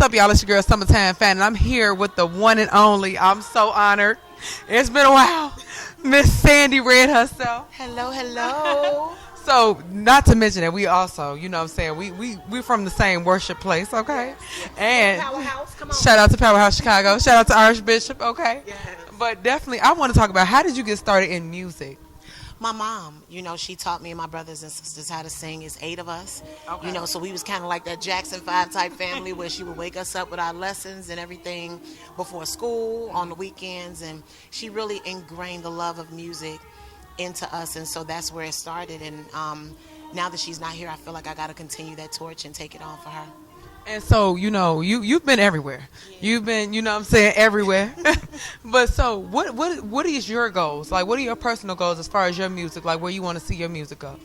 What's up, y'all? It's your girl, Summertime Fan, and I'm here with the one and only. I'm so honored. It's been a while. Miss SandyRedd herself. Hello, hello. So, not to mention that we also, you know what I'm saying, we're from the same worship place, okay? Yes. And Powerhouse, come on. shout out to Powerhouse Chicago. Shout out to Archbishop, okay? Yes. But definitely, I want to talk about how did you get started in music? My mom, she taught me and my brothers and sisters how to sing. It's 8 of us, Okay. so we was kind of like that Jackson 5 type family where she would wake us up with our lessons and everything before school, on the weekends, and she really ingrained the love of music into us, and so that's where it started. And now that she's not here, I feel like I got to continue that torch and take it on for her. And so, you've been everywhere. Yeah. You've been, what I'm saying, everywhere. But so what is your goals? Like, what are your personal goals as far as your music, like where you want to see your music go?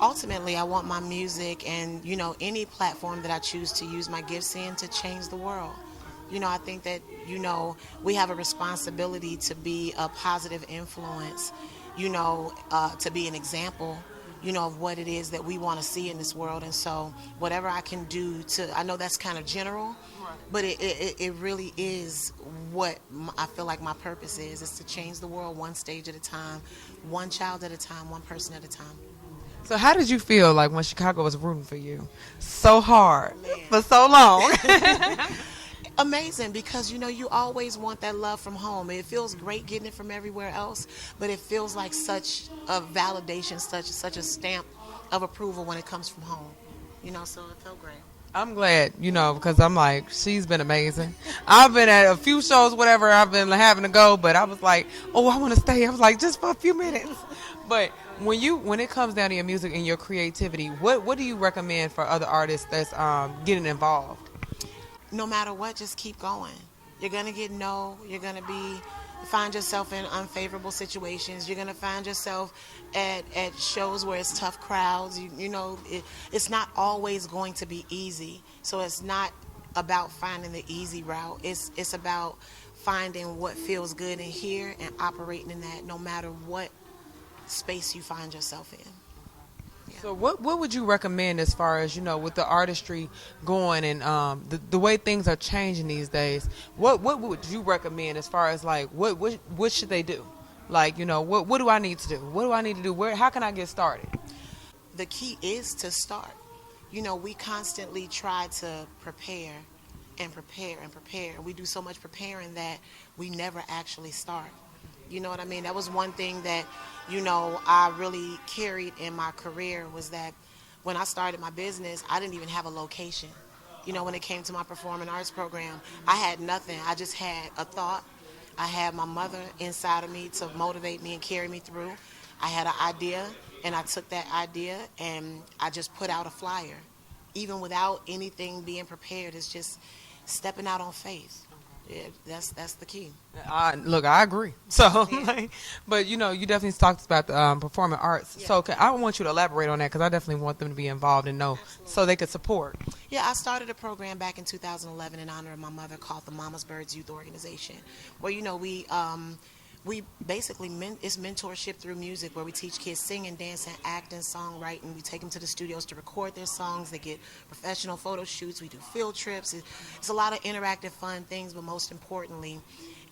Ultimately, I want my music and, any platform that I choose to use my gifts in to change the world. I think that, we have a responsibility to be a positive influence, to be an example, of what it is that we want to see in this world. And so whatever I can do I know that's kind of general, but it really is what I feel like my purpose is to change the world one stage at a time, one child at a time, one person at a time. So how did you feel like when Chicago was rooting for you so hard for so long? Amazing, because you always want that love from home. It feels great getting it from everywhere else, but it feels like such a validation, such a stamp of approval when it comes from home. So it felt great. I'm glad, because I'm like, she's been amazing. I've been at a few shows, whatever, I've been having to go, but I was like, oh, I want to stay. I was like, just for a few minutes. But when it comes down to your music and your creativity, what do you recommend for other artists that's getting involved? No matter what, just keep going. You're going to get no. You're going to find yourself in unfavorable situations. You're going to find yourself at shows where it's tough crowds. It's not always going to be easy. So it's not about finding the easy route. It's about finding what feels good in here and operating in that no matter what space you find yourself in. So what would you recommend as far as, with the artistry going and the way things are changing these days? What would you recommend as far as like what should they do? Like, what do I need to do? What do I need to do? How can I get started? The key is to start. We constantly try to prepare and prepare and prepare. We do so much preparing that we never actually start. You know what I mean? That was one thing that, I really carried in my career, was that when I started my business, I didn't even have a location. When it came to my performing arts program, I had nothing. I just had a thought. I had my mother inside of me to motivate me and carry me through. I had an idea, and I took that idea and I just put out a flyer. Even without anything being prepared, it's just stepping out on faith. Yeah, that's the key. Look, I agree. So, yeah. But you definitely talked about the performing arts. Yeah. So, I want you to elaborate on that because I definitely want them to be involved and know. Absolutely. So they could support. Yeah, I started a program back in 2011 in honor of my mother called the Mama's Birds Youth Organization, where we basically it's mentorship through music, where we teach kids singing, dancing, acting, songwriting. We take them to the studios to record their songs. They get professional photo shoots. We do field trips. It's a lot of interactive, fun things, but most importantly,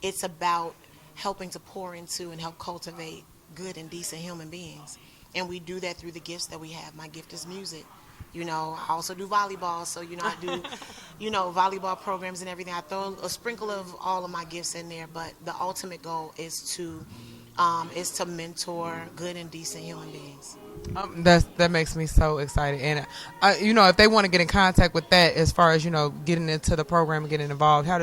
it's about helping to pour into and help cultivate good and decent human beings. And we do that through the gifts that we have. My gift is music. I also do volleyball, so, I do, volleyball programs and everything. I throw a sprinkle of all of my gifts in there, but the ultimate goal is to mentor good and decent human beings. That makes me so excited. And, if they want to get in contact with that as far as, getting into the program and getting involved, how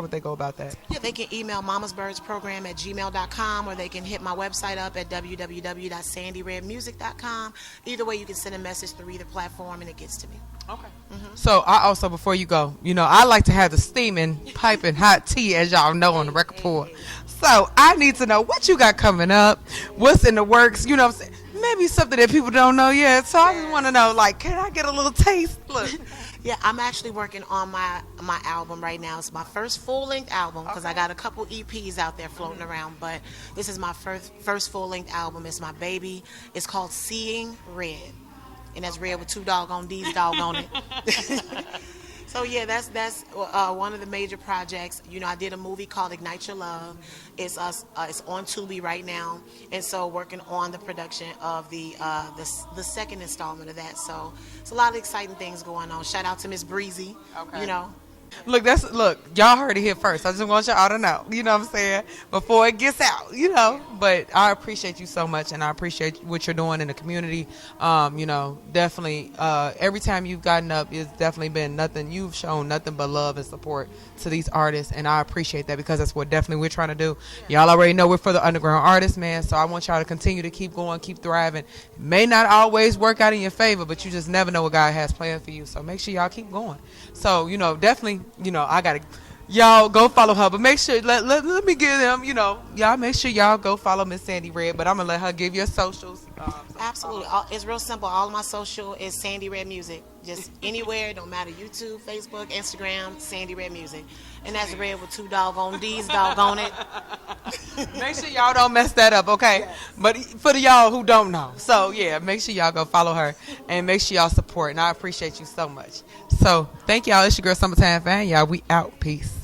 would they go about that? Yeah, they can email mamasbirdsprogram@gmail.com, or they can hit my website up at www.sandyreddmusic.com. Either way, you can send a message through either platform and it gets to me. Okay. Mm-hmm. So I also, before you go, I like to have the steaming, piping hot tea, as y'all know, on the record board. So I need to know what you got coming up, what's in the works, what I'm saying? Maybe something that people don't know yet. So I just want to know, like, can I get a little taste? Look. Yeah, I'm actually working on my album right now. It's my first full-length album because I got a couple EPs out there floating around, but this is my first full-length album. It's my baby. It's called Seeing Red, and that's red with 2 doggone D's doggone it. So yeah, that's one of the major projects. You know, I did a movie called Ignite Your Love. It's on Tubi right now, and so working on the production of the second installment of that. So it's a lot of exciting things going on. Shout out to Miss Breezy. Okay. You know, Look, y'all heard it here first. I just want y'all to know, you know what I'm saying, before it gets out, you know. But I appreciate you so much, and I appreciate what you're doing in the community. You know, definitely, every time you've gotten up, it's definitely been nothing. You've shown nothing but love and support to these artists, and I appreciate that because that's what definitely we're trying to do. Y'all already know we're for the underground artists, man. So I want y'all to continue to keep going, keep thriving. It may not always work out in your favor, but you just never know what God has planned for you. So make sure y'all keep going. So, you know, definitely, you know, I gotta, y'all go follow her, but make sure let me give them, you know, y'all make sure y'all go follow Miss SandyRedd, but I'm gonna let her give your socials. absolutely. It's real simple. All of my social is SandyRedd Music. Just anywhere, don't matter. YouTube, Facebook, Instagram, SandyRedd Music, and that's red with 2 doggone D's, doggone it. Make sure y'all don't mess that up, okay? Yes. But for the y'all who don't know, so yeah, make sure y'all go follow her and make sure y'all support, and I appreciate you so much. So thank y'all. It's your girl Summertime Fan. Y'all, we out. Peace.